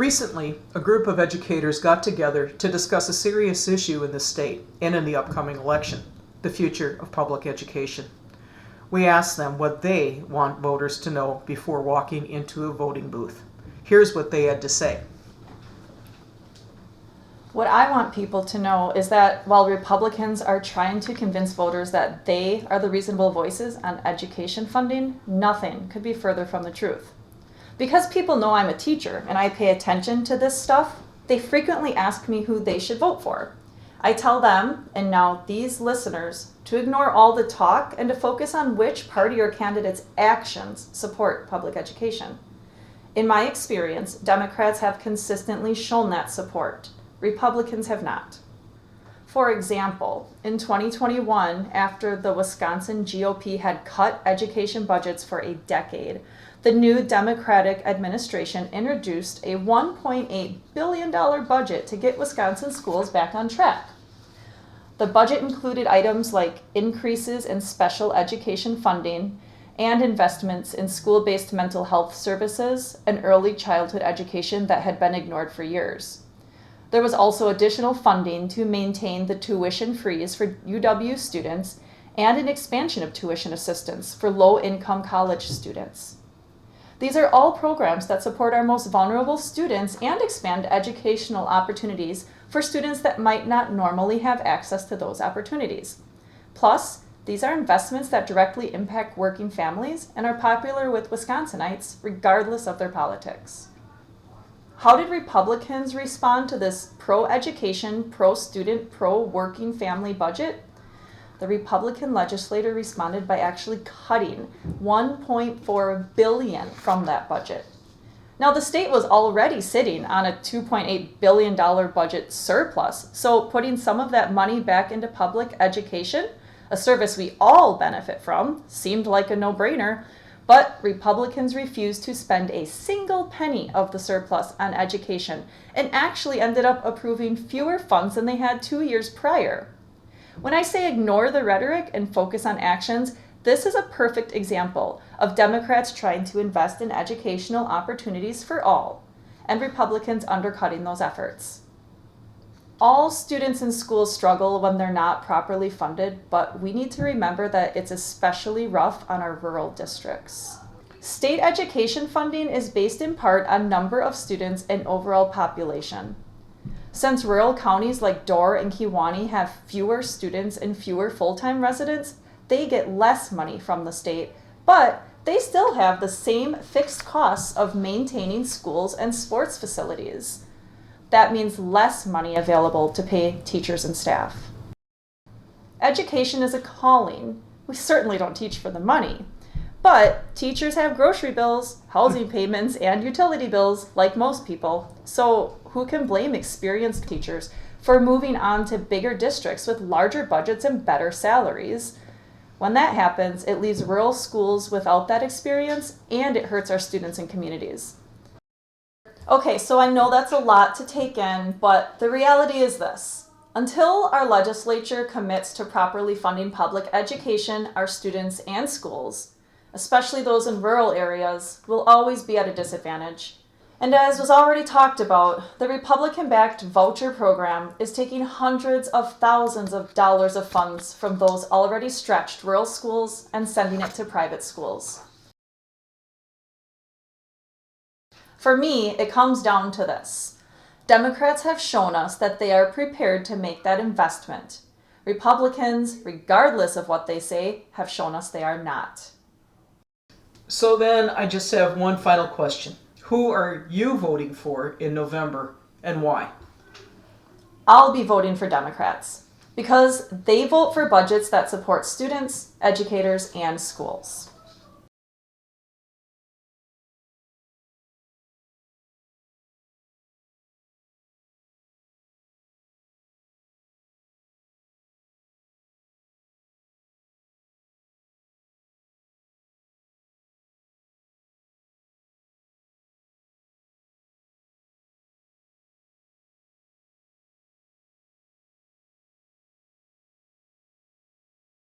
Recently, a group of educators got together to discuss a serious issue in the state and in the upcoming election, the future of public education. We asked them what they want voters to know before walking into a voting booth. Here's what they had to say. What I want people to know is that while Republicans are trying to convince voters that they are the reasonable voices on education funding, nothing could be further from the truth. Because people know I'm a teacher and I pay attention to this stuff, they frequently ask me who they should vote for. I tell them, and now these listeners, to ignore all the talk and to focus on which party or candidate's actions support public education. In my experience, Democrats have consistently shown that support. Republicans have not. For example, in 2021, after the Wisconsin GOP had cut education budgets for a decade, the new Democratic administration introduced a $1.8 billion budget to get Wisconsin schools back on track. The budget included items like increases in special education funding and investments in school-based mental health services and early childhood education that had been ignored for years. There was also additional funding to maintain the tuition freeze for UW students and an expansion of tuition assistance for low-income college students. These are all programs that support our most vulnerable students and expand educational opportunities for students that might not normally have access to those opportunities. Plus, these are investments that directly impact working families and are popular with Wisconsinites regardless of their politics. How did Republicans respond to this pro-education, pro-student, pro-working family budget? The Republican legislator responded by actually cutting $1.4 billion from that budget. Now, the state was already sitting on a $2.8 billion budget surplus, so putting some of that money back into public education, a service we all benefit from, seemed like a no-brainer, but Republicans refused to spend a single penny of the surplus on education and actually ended up approving fewer funds than they had 2 years prior. When I say ignore the rhetoric and focus on actions, this is a perfect example of Democrats trying to invest in educational opportunities for all, and Republicans undercutting those efforts. All students in schools struggle when they're not properly funded, but we need to remember that it's especially rough on our rural districts. State education funding is based in part on number of students and overall population. Since rural counties like Dorr and Kewaunee have fewer students and fewer full-time residents, they get less money from the state, but they still have the same fixed costs of maintaining schools and sports facilities. That means less money available to pay teachers and staff. Education is a calling. We certainly don't teach for the money, but teachers have grocery bills, housing payments, and utility bills like most people, so who can blame experienced teachers for moving on to bigger districts with larger budgets and better salaries? When that happens, it leaves rural schools without that experience, and it hurts our students and communities. Okay, so I know that's a lot to take in, but the reality is this. Until our legislature commits to properly funding public education, our students and schools, especially those in rural areas, will always be at a disadvantage. And as was already talked about, the Republican-backed voucher program is taking hundreds of thousands of dollars of funds from those already stretched rural schools and sending it to private schools. For me, it comes down to this. Democrats have shown us that they are prepared to make that investment. Republicans, regardless of what they say, have shown us they are not. So then I just have one final question. Who are you voting for in November and why? I'll be voting for Democrats because they vote for budgets that support students, educators, and schools.